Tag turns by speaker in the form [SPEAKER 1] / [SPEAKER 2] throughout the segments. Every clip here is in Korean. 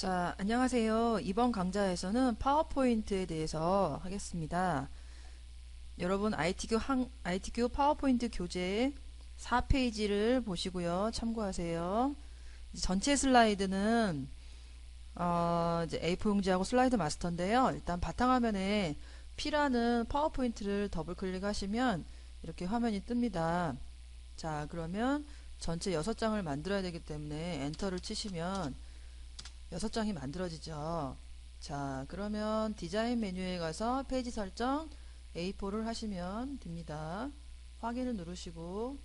[SPEAKER 1] 자, 안녕하세요. 이번 강좌에서는 파워포인트에 대해서 하겠습니다. 여러분, ITQ 파워포인트 교재 4페이지를 보시고요. 참고하세요. 전체 슬라이드는 이제 A4 용지하고 슬라이드 마스터인데요. 일단 바탕화면에 P라는 파워포인트를 더블 클릭하시면 이렇게 화면이 뜹니다. 자, 그러면 전체 6장을 만들어야 되기 때문에 엔터를 치시면 6장이 만들어지죠. 자, 그러면 디자인 메뉴에 가서 페이지 설정 A4를 하시면 됩니다. 확인을 누르시고,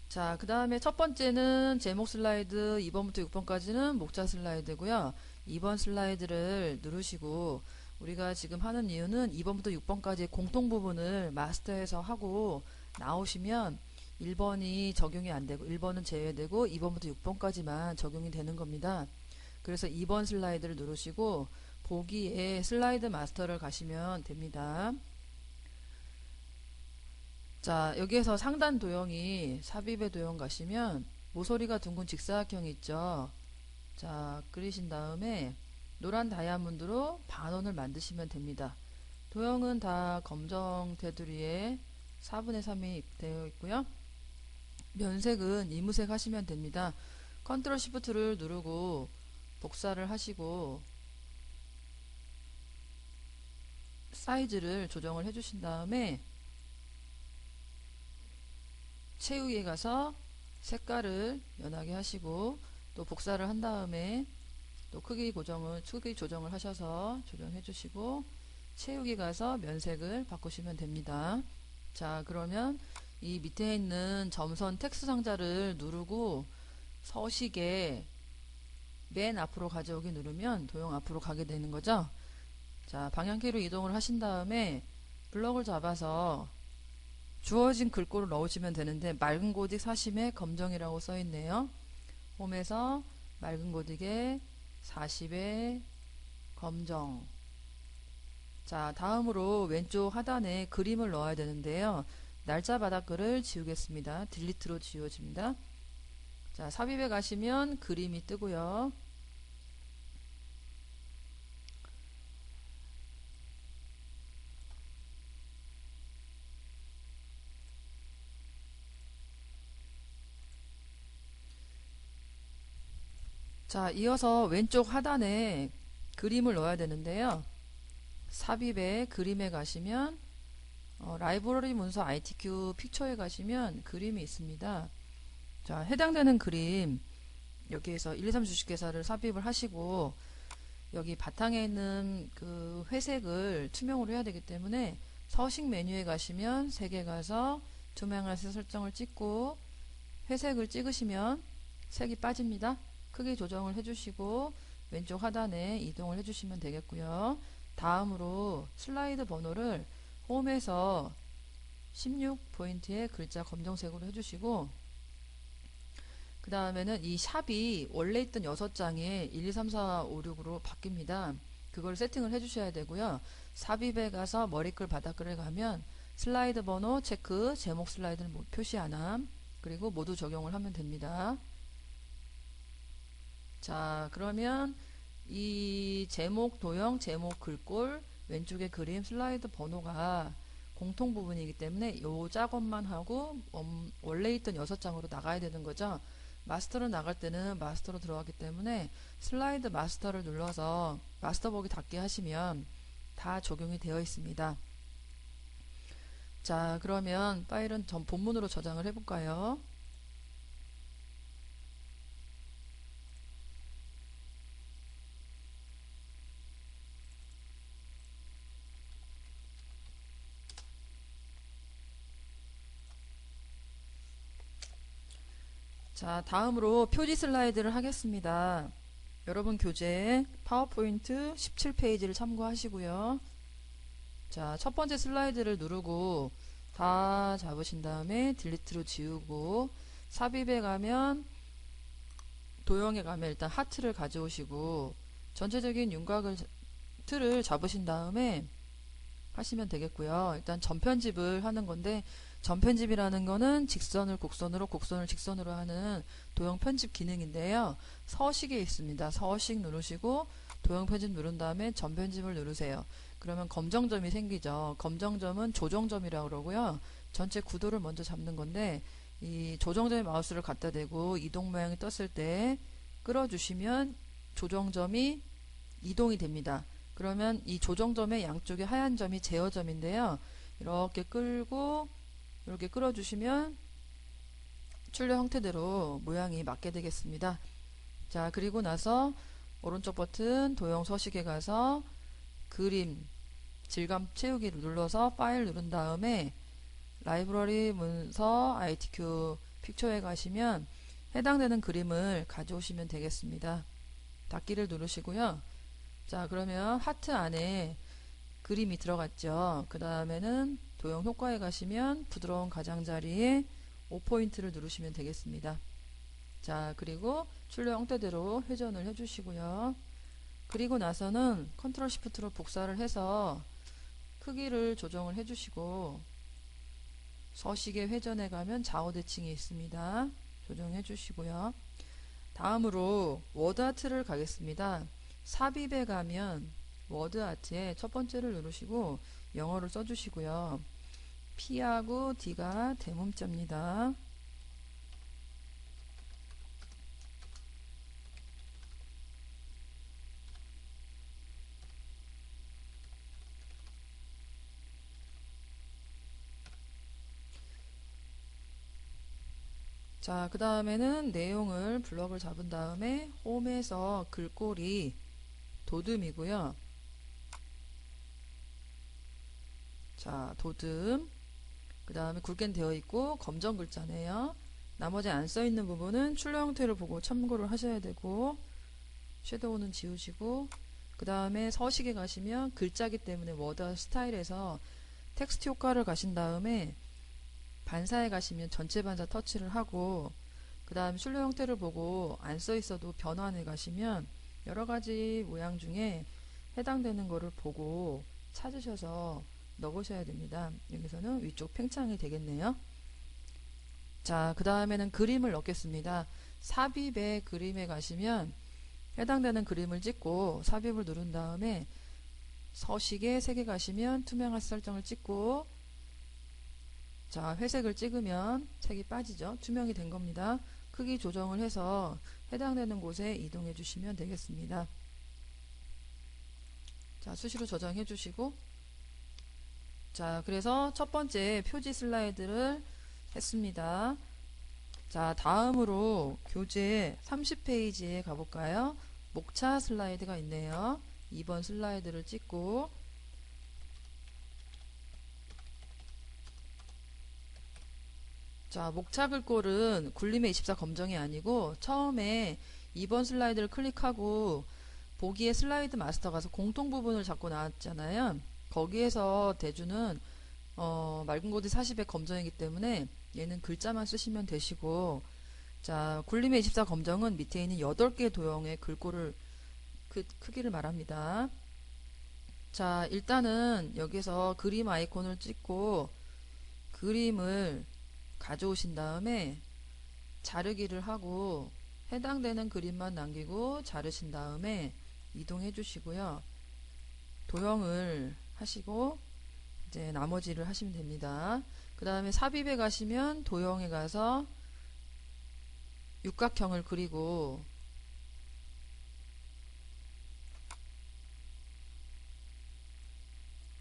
[SPEAKER 1] 자, 그 다음에 첫 번째는 제목 슬라이드, 2번부터 6번까지는 목차 슬라이드고요. 2번 슬라이드를 누르시고, 우리가 지금 하는 이유는 2번부터 6번까지의 공통 부분을 마스터해서 하고 나오시면 1번이 적용이 안 되고 1번은 제외되고 2번부터 6번까지만 적용이 되는 겁니다. 그래서 2번 슬라이드를 누르시고 보기에 슬라이드 마스터를 가시면 됩니다. 자, 여기에서 상단 도형이 삽입의 도형 가시면 모서리가 둥근 직사각형이 있죠. 자, 그리신 다음에 노란 다이아몬드로 반원을 만드시면 됩니다. 도형은 다 검정 테두리에 4분의 3이 되어 있고요. 면색은 이무색 하시면 됩니다. 컨트롤 시프트를 누르고 복사를 하시고 사이즈를 조정을 해주신 다음에 채우기에 가서 색깔을 연하게 하시고 또 복사를 한 다음에 또 크기 조정을 하셔서 조정해 주시고 채우기 가서 면색을 바꾸시면 됩니다. 자, 그러면 이 밑에 있는 점선 텍스트 상자를 누르고 서식에 맨 앞으로 가져오기 누르면 도형 앞으로 가게 되는 거죠. 자, 방향키로 이동을 하신 다음에 블럭을 잡아서 주어진 글꼴을 넣으시면 되는데 맑은 고딕 사심에 검정이라고 써 있네요. 홈에서 맑은 고딕에 40에 검정. 자, 다음으로 왼쪽 하단에 그림을 넣어야 되는데요. 날짜 바닥글을 지우겠습니다. 딜리트로 지워집니다. 자, 삽입에 가시면 그림이 뜨고요. 자, 이어서 왼쪽 하단에 그림을 넣어야 되는데요. 삽입에 그림에 가시면 라이브러리 문서 ITQ 픽처에 가시면 그림이 있습니다. 자, 해당되는 그림 여기에서 1, 2, 3 주식회사를 삽입을 하시고 여기 바탕에 있는 그 회색을 투명으로 해야 되기 때문에 서식 메뉴에 가시면 색에 가서 투명화세 설정을 찍고 회색을 찍으시면 색이 빠집니다. 크기 조정을 해주시고 왼쪽 하단에 이동을 해주시면 되겠고요. 다음으로 슬라이드 번호를 홈에서 16포인트의 글자 검정색으로 해주시고 그 다음에는 이 샵이 원래 있던 6장에 1, 2, 3, 4, 5, 6으로 바뀝니다. 그걸 세팅을 해주셔야 되고요. 삽입에 가서 머리글 바닥글에 가면 슬라이드 번호 체크, 제목 슬라이드는 표시 안 함, 그리고 모두 적용을 하면 됩니다. 자, 그러면 이 제목 도형, 제목 글꼴, 왼쪽에 그림, 슬라이드 번호가 공통 부분이기 때문에 요 작업만 하고 원래 있던 6장으로 나가야 되는 거죠. 마스터로 나갈 때는 마스터로 들어가기 때문에 슬라이드 마스터를 눌러서 마스터 보기 닫기 하시면 다 적용이 되어 있습니다. 자, 그러면 파일은 본문으로 저장을 해볼까요? 자, 다음으로 표지 슬라이드를 하겠습니다. 여러분 교재 파워포인트 17페이지를 참고하시고요. 자, 첫 번째 슬라이드를 누르고 다 잡으신 다음에 딜리트로 지우고 삽입에 가면 도형에 가면 일단 하트를 가져오시고 전체적인 윤곽을 틀을 잡으신 다음에 하시면 되겠고요. 일단 전편집을 하는 건데 전편집이라는 거는 직선을 곡선으로, 곡선을 직선으로 하는 도형 편집 기능인데요. 서식에 있습니다. 서식 누르시고 도형 편집 누른 다음에 전편집을 누르세요. 그러면 검정점이 생기죠. 검정점은 조정점이라고 그러고요. 전체 구도를 먼저 잡는 건데 이 조정점에 마우스를 갖다 대고 이동 모양이 떴을 때 끌어주시면 조정점이 이동이 됩니다. 그러면 이 조정점의 양쪽에 하얀 점이 제어점인데요. 이렇게 끌고 이렇게 끌어주시면 출력 형태대로 모양이 맞게 되겠습니다. 자, 그리고 나서 오른쪽 버튼 도형 서식에 가서 그림 질감 채우기를 눌러서 파일 누른 다음에 라이브러리 문서 ITQ 픽처에 가시면 해당되는 그림을 가져오시면 되겠습니다. 닫기를 누르시고요. 자, 그러면 하트 안에 그림이 들어갔죠. 그 다음에는 도형 효과에 가시면 부드러운 가장자리에 5포인트를 누르시면 되겠습니다. 자, 그리고 출력 형태대로 회전을 해주시고요. 그리고 나서는 컨트롤 시프트로 복사를 해서 크기를 조정을 해주시고 서식의 회전에 가면 좌우 대칭이 있습니다. 조정해 주시고요. 다음으로 워드 아트를 가겠습니다. 삽입에 가면 워드 아트에 첫 번째를 누르시고 영어를 써주시고요. P하고 D가 대문자입니다. 자, 그 다음에는 내용을 블럭을 잡은 다음에 홈에서 글꼴이 도듬이고요. 자, 도듬. 그 다음에 굵게 되어 있고 검정 글자네요. 나머지 안 써 있는 부분은 출력 형태를 보고 참고를 하셔야 되고 섀도우는 지우시고 그 다음에 서식에 가시면 글자기 때문에 워드 스타일에서 텍스트 효과를 가신 다음에 반사에 가시면 전체 반사 터치를 하고 그 다음 출력 형태를 보고 안 써 있어도 변환에 가시면 여러가지 모양 중에 해당되는 거를 보고 찾으셔서 넣으셔야 됩니다. 여기서는 위쪽 팽창이 되겠네요. 자, 그 다음에는 그림을 넣겠습니다. 삽입의 그림에 가시면 해당되는 그림을 찍고 삽입을 누른 다음에 서식에 3개 가시면 투명한 설정을 찍고 자, 회색을 찍으면 색이 빠지죠. 투명이 된 겁니다. 크기 조정을 해서 해당되는 곳에 이동해 주시면 되겠습니다. 자, 수시로 조정해 주시고 자, 그래서 첫 번째 표지 슬라이드를 했습니다. 자, 다음으로 교재 30페이지에 가볼까요? 목차 슬라이드가 있네요. 2번 슬라이드를 찍고 자, 목차 글꼴은 굴림의 24 검정이 아니고 처음에 2번 슬라이드를 클릭하고 보기에 슬라이드 마스터 가서 공통 부분을 잡고 나왔잖아요. 거기에서 대주는 맑은 곳이 40의 검정이기 때문에 얘는 글자만 쓰시면 되시고 자, 굴림의 24 검정은 밑에 있는 8개 도형의 글꼴을 크기를 말합니다. 자, 일단은 여기서 그림 아이콘을 찍고 그림을 가져오신 다음에 자르기를 하고 해당되는 그림만 남기고 자르신 다음에 이동해 주시고요. 도형을 하시고 이제 나머지를 하시면 됩니다. 그 다음에 삽입에 가시면 도형에 가서 육각형을 그리고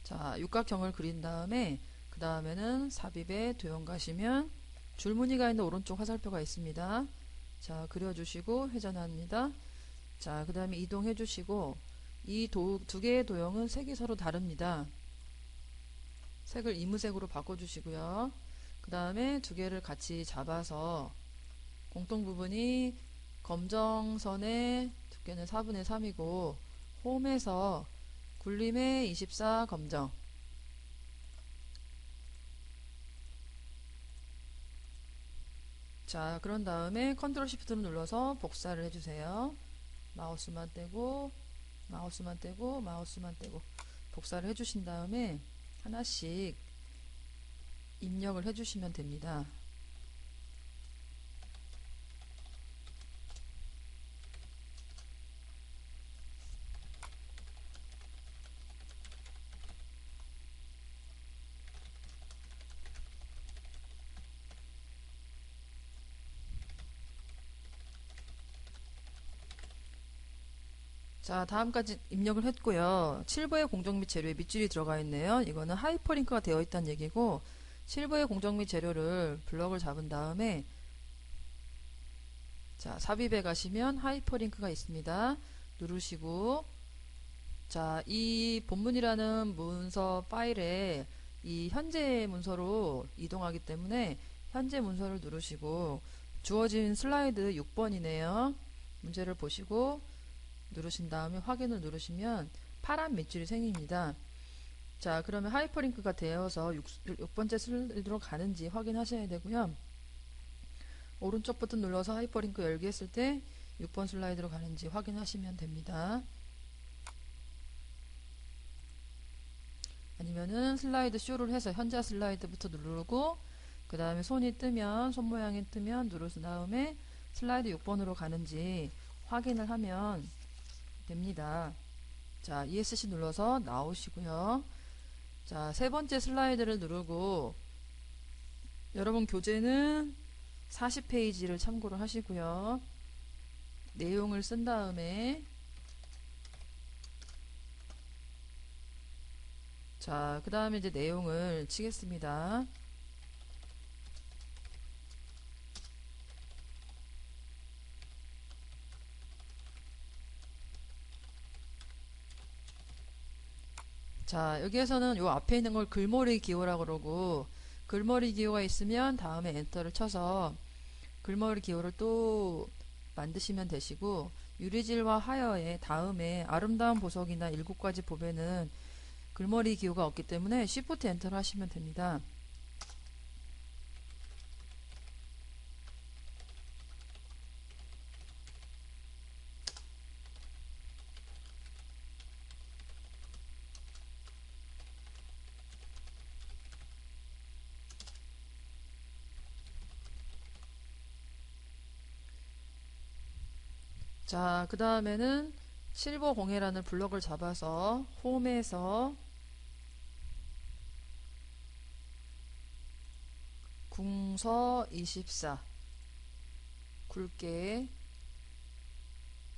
[SPEAKER 1] 자, 육각형을 그린 다음에 그 다음에는 삽입에 도형 가시면 줄무늬가 있는 오른쪽 화살표가 있습니다. 자, 그려주시고 회전합니다. 자, 그 다음에 이동해 주시고 이 두 개의 도형은 색이 서로 다릅니다. 색을 이무색으로 바꿔주시고요. 그 다음에 두 개를 같이 잡아서 공통 부분이 검정선의 두께는 4분의 3이고 홈에서 굴림의 24 검정 자, 그런 다음에 컨트롤 시프트를 눌러서 복사를 해주세요. 마우스만 떼고 마우스만 떼고 마우스만 떼고 복사를 해주신 다음에 하나씩 입력을 해주시면 됩니다. 자, 다음까지 입력을 했고요. 7부의 공정 및 재료에 밑줄이 들어가 있네요. 이거는 하이퍼링크가 되어 있다는 얘기고, 7부의 공정 및 재료를 블럭을 잡은 다음에, 자, 삽입에 가시면 하이퍼링크가 있습니다. 누르시고, 자, 이 본문이라는 문서 파일에 이 현재 문서로 이동하기 때문에 현재 문서를 누르시고, 주어진 슬라이드 6번이네요. 문제를 보시고, 누르신 다음에 확인을 누르시면 파란 밑줄이 생깁니다. 자, 그러면 하이퍼링크가 되어서 6번째 슬라이드로 가는지 확인하셔야 되고요. 오른쪽 버튼 눌러서 하이퍼링크 열기 했을 때 6번 슬라이드로 가는지 확인하시면 됩니다. 아니면은 슬라이드 쇼를 해서 현재 슬라이드부터 누르고 그 다음에 손이 뜨면 손 모양이 뜨면 누르신 다음에 슬라이드 6번으로 가는지 확인을 하면 됩니다. 자, ESC 눌러서 나오시고요. 자, 세 번째 슬라이드를 누르고 여러분 교재는 40페이지를 참고를 하시고요. 내용을 쓴 다음에 자, 그 다음에 이제 내용을 치겠습니다. 자, 여기에서는 요 앞에 있는 걸 글머리 기호라고 그러고 글머리 기호가 있으면 다음에 엔터를 쳐서 글머리 기호를 또 만드시면 되시고 유리질과 하여의 다음에 아름다운 보석이나 7가지 법에는 글머리 기호가 없기 때문에 Shift 엔터를 하시면 됩니다. 자, 그 다음에는 실버 공예라는 블럭을 잡아서 홈에서 궁서 24 굵게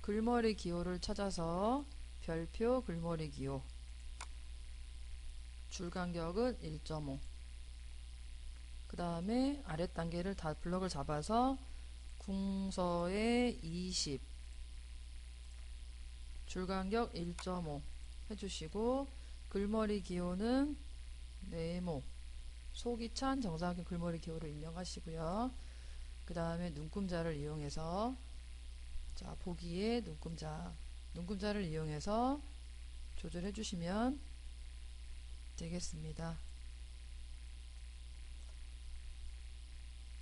[SPEAKER 1] 글머리 기호를 찾아서 별표 글머리 기호 줄 간격은 1.5 그 다음에 아랫 단계를 다 블럭을 잡아서 궁서에 20 줄간격 1.5 해주시고 글머리 기호는 네모 속이 찬 정사각형 글머리 기호를 입력하시고요. 그 다음에 눈금자를 이용해서 자 보기에 눈금자를 이용해서 조절해 주시면 되겠습니다.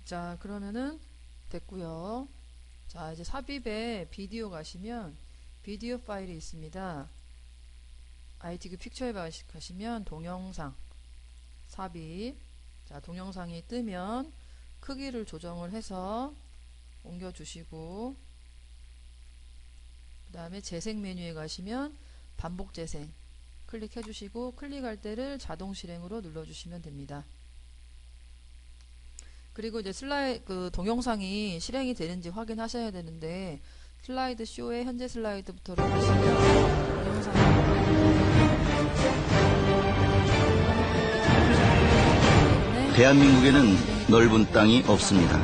[SPEAKER 1] 자, 그러면은 됐고요. 자, 이제 삽입에 비디오 가시면 비디오 파일이 있습니다. ITQ 픽처에 가시면 동영상 삽입. 자, 동영상이 뜨면 크기를 조정을 해서 옮겨 주시고 그 다음에 재생 메뉴에 가시면 반복 재생 클릭해 주시고 클릭할 때를 자동 실행으로 눌러 주시면 됩니다. 그리고 이제 그 동영상이 실행이 되는지 확인하셔야 되는데 슬라이드 쇼의 현재 슬라이드부터를 보시면 동영상이
[SPEAKER 2] 대한민국에는 넓은 땅이 없습니다.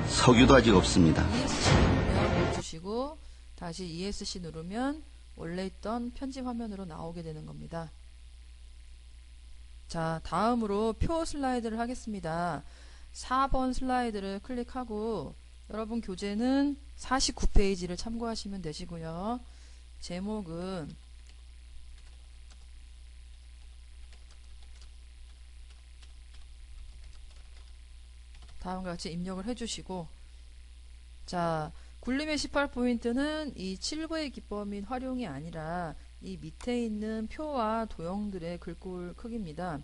[SPEAKER 2] 석유도 아직 없습니다.
[SPEAKER 1] ESC 누르면 주시고 다시 ESC 누르면 원래 있던 편집 화면으로 나오게 되는 겁니다. 자, 다음으로 표 슬라이드를 하겠습니다. 4번 슬라이드를 클릭하고 여러분 교재는 49페이지를 참고하시면 되시고요. 제목은 다음과 같이 입력을 해주시고 자, 굴림의 18포인트는 이 7부의 기법 및 활용이 아니라 이 밑에 있는 표와 도형들의 글꼴 크기입니다.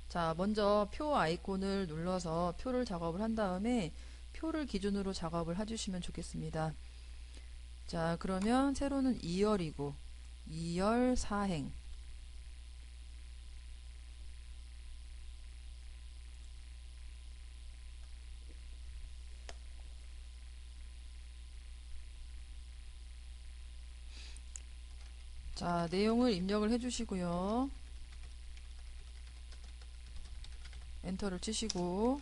[SPEAKER 1] 자, 먼저 표 아이콘을 눌러서 표를 작업을 한 다음에 표를 기준으로 작업을 해주시면 좋겠습니다. 자, 그러면 세로는 2열이고 2열 사행. 자, 내용을 입력을 해주시고요. 엔터를 치시고,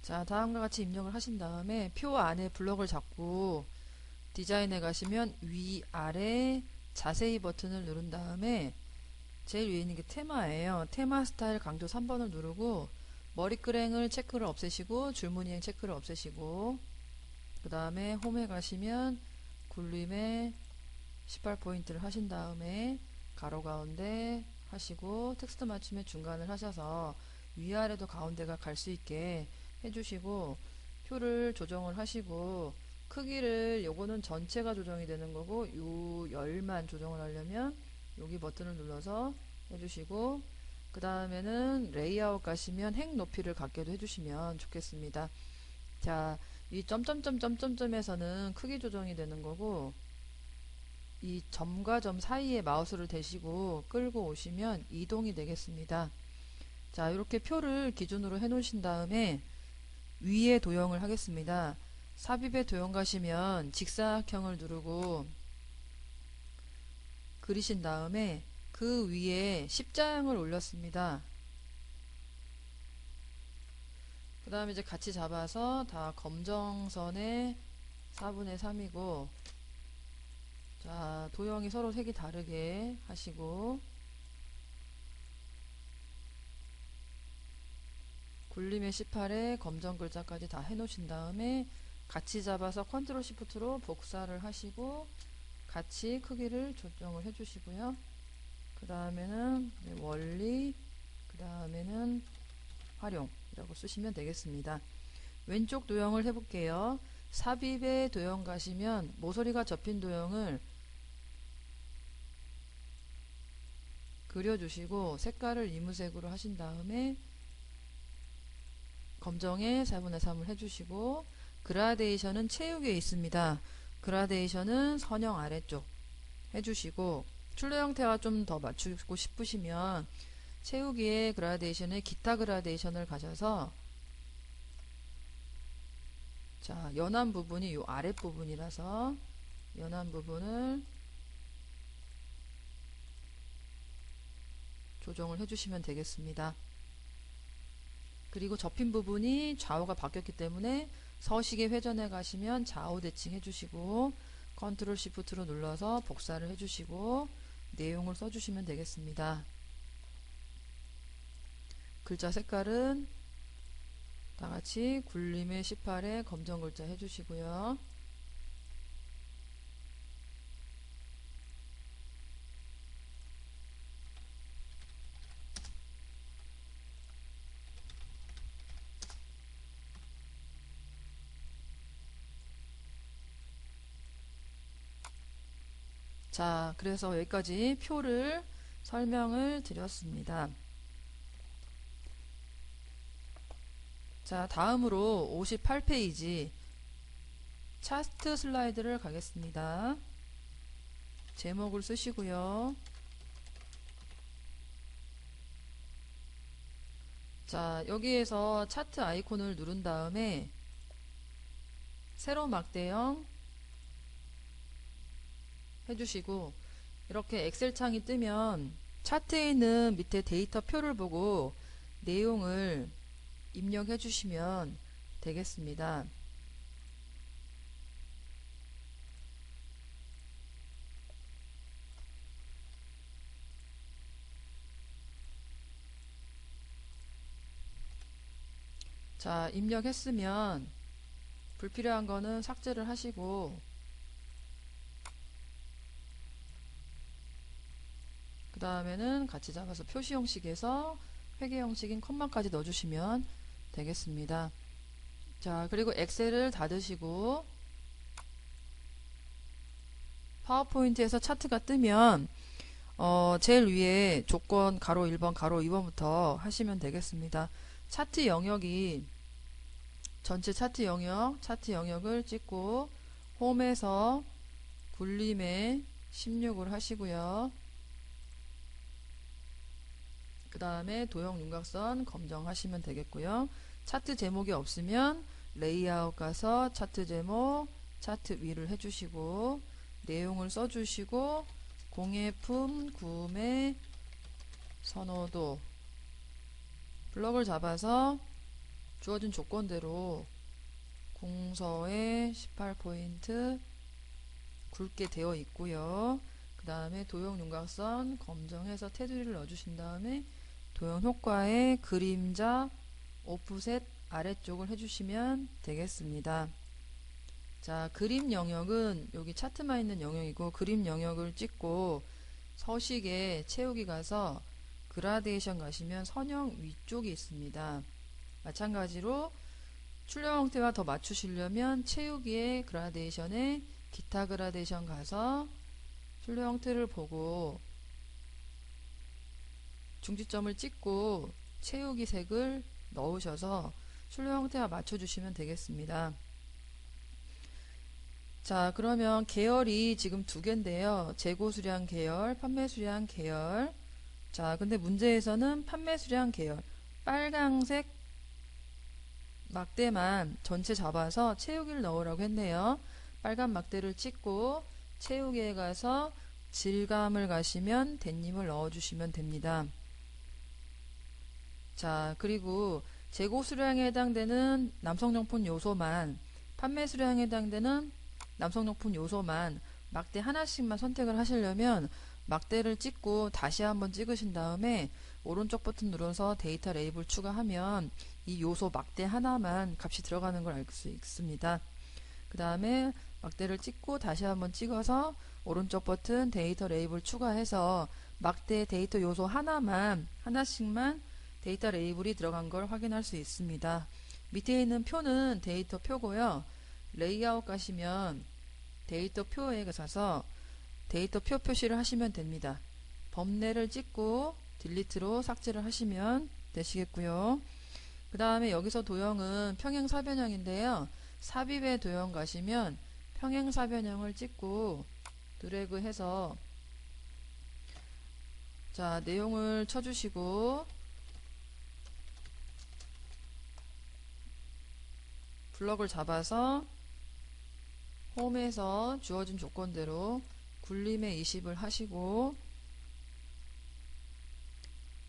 [SPEAKER 1] 자, 다음과 같이 입력을 하신 다음에 표 안에 블럭을 잡고 디자인에 가시면 위아래 자세히 버튼을 누른 다음에 제일 위에 있는 게 테마예요. 테마 스타일 강조 3번을 누르고 머리끄랭을 체크를 없애시고 줄무늬행 체크를 없애시고 그 다음에 홈에 가시면 굴림에 18포인트를 하신 다음에 가로 가운데 하시고 텍스트 맞춤에 중간을 하셔서 위아래도 가운데가 갈 수 있게 해주시고 표를 조정을 하시고 크기를 요거는 전체가 조정이 되는 거고 요 열만 조정을 하려면 여기 버튼을 눌러서 해주시고 그 다음에는 레이아웃 가시면 행 높이를 갖게도 해주시면 좋겠습니다. 자, 이 점점점점점점에서는 크기 조정이 되는 거고 이 점과 점 사이에 마우스를 대시고 끌고 오시면 이동이 되겠습니다. 자, 이렇게 표를 기준으로 해 놓으신 다음에 위에 도형을 하겠습니다. 삽입에 도형 가시면 직사각형을 누르고 그리신 다음에 그 위에 십자형을 올렸습니다. 그 다음에 이제 같이 잡아서 다 검정선의 4분의 3이고 자, 도형이 서로 색이 다르게 하시고 굴림의 18에 검정 글자까지 다 해놓으신 다음에 같이 잡아서 컨트롤 시프트로 복사를 하시고 같이 크기를 조정을 해주시고요. 그 다음에는 원리, 그 다음에는 활용이라고 쓰시면 되겠습니다. 왼쪽 도형을 해볼게요. 삽입의 도형 가시면 모서리가 접힌 도형을 그려주시고 색깔을 이무색으로 하신 다음에 검정에 4분의 3을 해주시고 그라데이션은 채우기에 있습니다. 그라데이션은 선형 아래쪽 해주시고 출력 형태와 좀 더 맞추고 싶으시면 채우기에 그라데이션에 기타 그라데이션을 가셔서 자, 연한 부분이 이 아랫부분이라서 연한 부분을 조정을 해주시면 되겠습니다. 그리고 접힌 부분이 좌우가 바뀌었기 때문에 서식에 회전해 가시면 좌우 대칭 해주시고 컨트롤 시프트로 눌러서 복사를 해주시고 내용을 써주시면 되겠습니다. 글자 색깔은 다같이 굴림의 18에 검정 글자 해주시고요. 자, 그래서 여기까지 표를 설명을 드렸습니다. 자, 다음으로 58페이지 차트 슬라이드를 가겠습니다. 제목을 쓰시고요. 자, 여기에서 차트 아이콘을 누른 다음에 세로 막대형 해주시고, 이렇게 엑셀 창이 뜨면 차트에 있는 밑에 데이터 표를 보고 내용을 입력해 주시면 되겠습니다. 자, 입력했으면 불필요한 거는 삭제를 하시고, 그 다음에는 같이 잡아서 표시 형식에서 회계 형식인 컴마까지 넣어주시면 되겠습니다. 자, 그리고 엑셀을 닫으시고 파워포인트에서 차트가 뜨면 제일 위에 조건 가로 1번 가로 2번부터 하시면 되겠습니다. 차트 영역이 전체 차트 영역을 찍고 홈에서 굴림에 16을 하시고요. 그 다음에 도형 윤곽선 검정하시면 되겠고요. 차트 제목이 없으면 레이아웃 가서 차트 제목, 차트 위를 해주시고 내용을 써주시고 공예품, 구매, 선호도 블럭을 잡아서 주어진 조건대로 공서에 18포인트 굵게 되어 있고요. 그 다음에 도형 윤곽선 검정해서 테두리를 넣어주신 다음에 도형 효과의 그림자 오프셋 아래쪽을 해주시면 되겠습니다. 자, 그림 영역은 여기 차트만 있는 영역이고, 그림 영역을 찍고 서식에 채우기 가서 그라데이션 가시면 선형 위쪽이 있습니다. 마찬가지로 출력 형태와 더 맞추시려면 채우기에 그라데이션에 기타 그라데이션 가서 출력 형태를 보고 중지점을 찍고 채우기 색을 넣으셔서 출력 형태와 맞춰주시면 되겠습니다. 자, 그러면 계열이 지금 두 개인데요. 재고 수량 계열, 판매 수량 계열. 자, 근데 문제에서는 판매 수량 계열 빨강색 막대만 전체 잡아서 채우기를 넣으라고 했네요. 빨간 막대를 찍고 채우기에 가서 질감을 가시면 댄님을 넣어주시면 됩니다. 자, 그리고 재고 수량에 해당되는 남성용품 요소만, 판매 수량에 해당되는 남성용품 요소만 막대 하나씩만 선택을 하시려면 막대를 찍고 다시 한번 찍으신 다음에 오른쪽 버튼 눌러서 데이터 레이블 추가하면 이 요소 막대 하나만 값이 들어가는 걸 알 수 있습니다. 그 다음에 막대를 찍고 다시 한번 찍어서 오른쪽 버튼 데이터 레이블 추가해서 막대 데이터 요소 하나씩만 데이터 레이블이 들어간 걸 확인할 수 있습니다. 밑에 있는 표는 데이터 표고요. 레이아웃 가시면 데이터 표에 가셔서 데이터 표 표시를 하시면 됩니다. 범례를 찍고 딜리트로 삭제를 하시면 되시겠고요. 그 다음에 여기서 도형은 평행사변형인데요. 삽입의 도형 가시면 평행사변형을 찍고 드래그 해서 자, 내용을 쳐주시고 블럭을 잡아서 홈에서 주어진 조건대로 굴림에 20을 하시고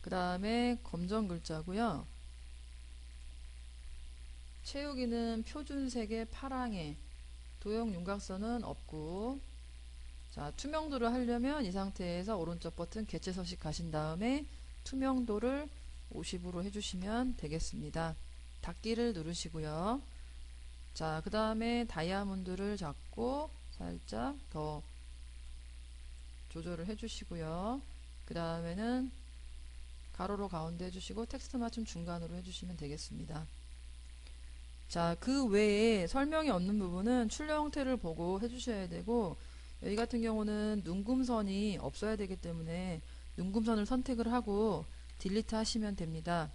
[SPEAKER 1] 그 다음에 검정 글자고요. 채우기는 표준색의 파랑에 도형 윤곽선은 없고, 자, 투명도를 하려면 이 상태에서 오른쪽 버튼 개체 서식 가신 다음에 투명도를 50으로 해주시면 되겠습니다. 닫기를 누르시고요. 자, 그 다음에 다이아몬드를 잡고 살짝 더 조절을 해주시고요. 그 다음에는 가로로 가운데 해주시고 텍스트 맞춤 중간으로 해주시면 되겠습니다. 자, 그 외에 설명이 없는 부분은 출력 형태를 보고 해주셔야 되고, 여기 같은 경우는 눈금선이 없어야 되기 때문에 윤금선을 선택을 하고 딜리트 하시면 됩니다.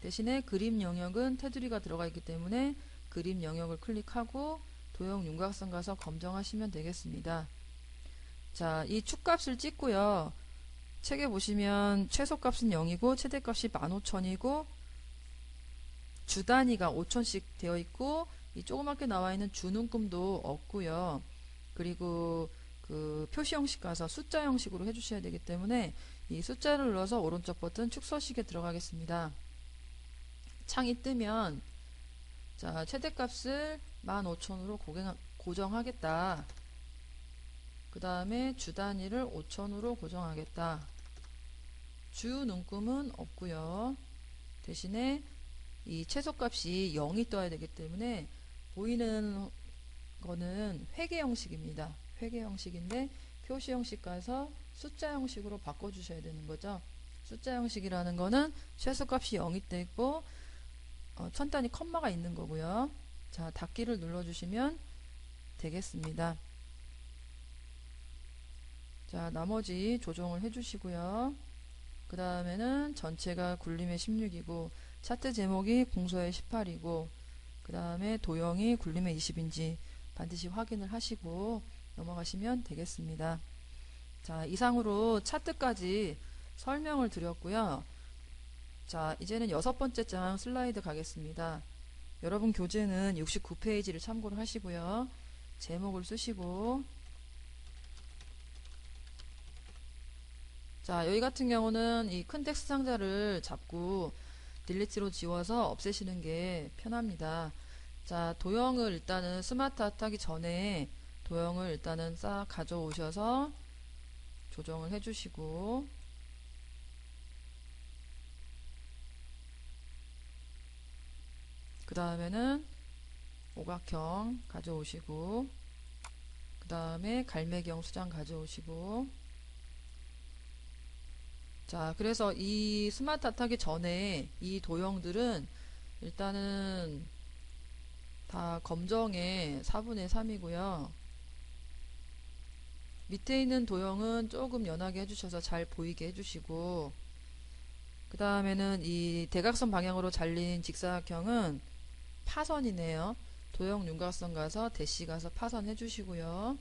[SPEAKER 1] 대신에 그림 영역은 테두리가 들어가 있기 때문에 그림 영역을 클릭하고 도형 윤곽선 가서 검정하시면 되겠습니다. 자, 이 축값을 찍고요. 책에 보시면 최소값은 0이고 최대값이 15,000이고 주 단위가 5,000씩 되어 있고 이 조그맣게 나와 있는 주눈금도 없고요. 그리고 그 표시 형식 가서 숫자 형식으로 해주셔야 되기 때문에 이 숫자를 눌러서 오른쪽 버튼 축소식에 들어가겠습니다. 창이 뜨면 자, 최대값을 15,000으로 고정하겠다. 그 다음에 주 단위를 5,000으로 고정하겠다. 주 눈금은 없고요. 대신에 이 최소값이 0이 떠야 되기 때문에 보이는 거는 회계 형식입니다. 회계 형식인데 표시 형식 가서 숫자 형식으로 바꿔주셔야 되는 거죠. 숫자 형식이라는 거는 최소값이 0이 되고 천 단위 컴마가 있는 거고요. 자, 닫기를 눌러주시면 되겠습니다. 자, 나머지 조정을 해주시고요. 그 다음에는 전체가 굴림의 16이고 차트 제목이 궁서의 18이고 그 다음에 도형이 굴림의 20인지 반드시 확인을 하시고 넘어가시면 되겠습니다. 자, 이상으로 차트까지 설명을 드렸고요. 자, 이제는 6번째 장 슬라이드 가겠습니다. 여러분 교재는 69페이지를 참고를 하시고요. 제목을 쓰시고 자, 여기 같은 경우는 이 큰 텍스트 상자를 잡고 딜리트로 지워서 없애시는 게 편합니다. 자, 도형을 일단은 스마트 아트 하기 전에 도형을 일단은 싹 가져오셔서 조정을 해주시고 그 다음에는 오각형 가져오시고 그 다음에 갈매기형 수장 가져오시고 자, 그래서 이 스마트 아트 하기 전에 이 도형들은 일단은 다 검정의 4분의 3이고요. 밑에 있는 도형은 조금 연하게 해주셔서 잘 보이게 해주시고 그 다음에는 이 대각선 방향으로 잘린 직사각형은 파선이네요. 도형 윤곽선 가서 대시 가서 파선 해주시고요.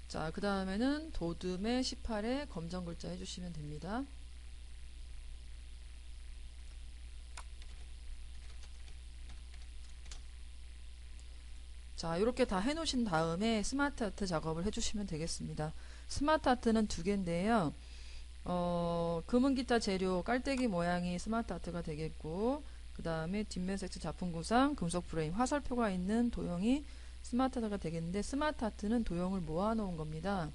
[SPEAKER 1] 자, 그 다음에는 도둠의 18에 검정 글자 해주시면 됩니다. 자, 이렇게 다 해놓으신 다음에 스마트 아트 작업을 해주시면 되겠습니다. 스마트 아트는 두 개인데요. 금은 기타 재료 깔때기 모양이 스마트 아트가 되겠고 그 다음에 뒷면 섹스 작품 구상 금속 프레임 화살표가 있는 도형이 스마트 아트가 되겠는데 스마트 아트는 도형을 모아 놓은 겁니다.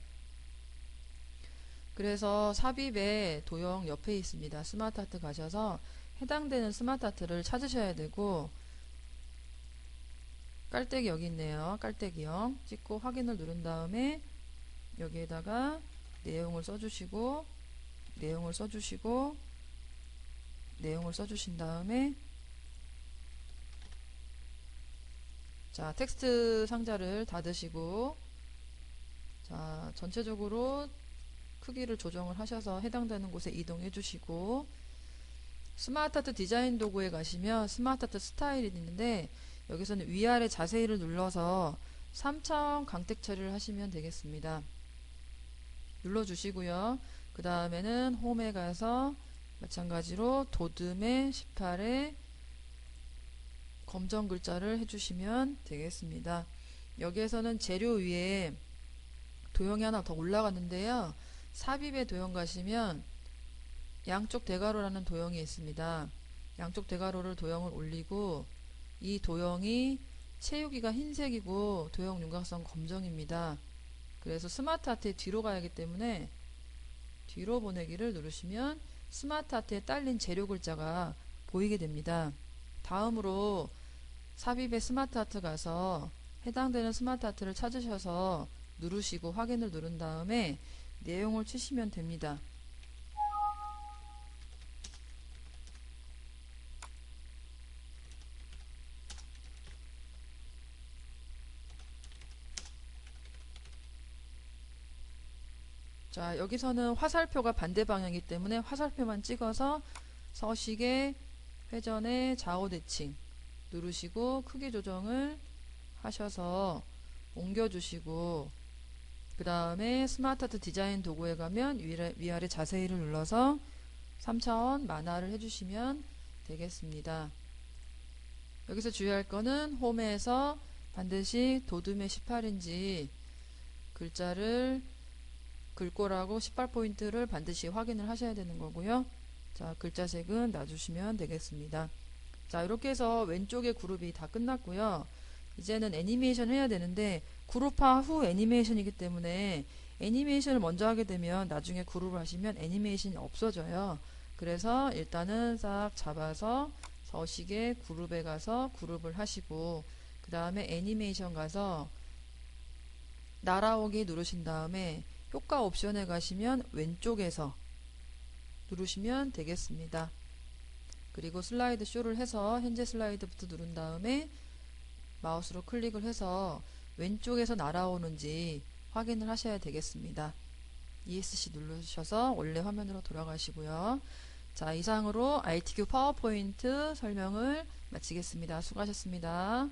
[SPEAKER 1] 그래서 삽입에 도형 옆에 있습니다. 스마트 아트 가셔서 해당되는 스마트 아트를 찾으셔야 되고 깔때기 여기 있네요. 깔때기형 찍고 확인을 누른 다음에 여기에다가 내용을 써주시고 내용을 써주시고 내용을 써주신 다음에 자, 텍스트 상자를 닫으시고 자, 전체적으로 크기를 조정을 하셔서 해당되는 곳에 이동해 주시고 스마트 아트 디자인 도구에 가시면 스마트 아트 스타일이 있는데 여기서는 위아래 자세히를 눌러서 3차원 강택 처리를 하시면 되겠습니다. 눌러주시고요. 그 다음에는 홈에 가서 마찬가지로 도둠의 18에 검정 글자를 해주시면 되겠습니다. 여기에서는 재료 위에 도형이 하나 더 올라갔는데요. 삽입의 도형 가시면 양쪽 대괄호라는 도형이 있습니다. 양쪽 대괄호를 도형을 올리고 이 도형이 채우기가 흰색이고 도형 윤곽선 검정입니다. 그래서 스마트 아트의 뒤로 가야 하기 때문에 뒤로 보내기를 누르시면 스마트 아트에 딸린 재료 글자가 보이게 됩니다. 다음으로 삽입의 스마트 아트 가서 해당되는 스마트 아트를 찾으셔서 누르시고 확인을 누른 다음에 내용을 치시면 됩니다. 자, 여기서는 화살표가 반대 방향이기 때문에 화살표만 찍어서 서식에 회전의 좌우 대칭 누르시고 크기 조정을 하셔서 옮겨주시고 그 다음에 스마트아트 디자인 도구에 가면 위아래 자세히를 눌러서 3차원 만화를 해주시면 되겠습니다. 여기서 주의할 거는 홈에서 반드시 도둠의 18인지 글자를 글꼴하고 18포인트를 반드시 확인을 하셔야 되는 거고요. 자, 글자 색은 놔주시면 되겠습니다. 자, 이렇게 해서 왼쪽의 그룹이 다 끝났고요. 이제는 애니메이션 해야 되는데 그룹화 후 애니메이션이기 때문에 애니메이션을 먼저 하게 되면 나중에 그룹을 하시면 애니메이션이 없어져요. 그래서 일단은 싹 잡아서 서식에 그룹에 가서 그룹을 하시고 그 다음에 애니메이션 가서 날아오기 누르신 다음에 효과 옵션에 가시면 왼쪽에서 누르시면 되겠습니다. 그리고 슬라이드 쇼를 해서 현재 슬라이드부터 누른 다음에 마우스로 클릭을 해서 왼쪽에서 날아오는지 확인을 하셔야 되겠습니다. ESC 누르셔서 원래 화면으로 돌아가시고요. 자, 이상으로 ITQ 파워포인트 설명을 마치겠습니다. 수고하셨습니다.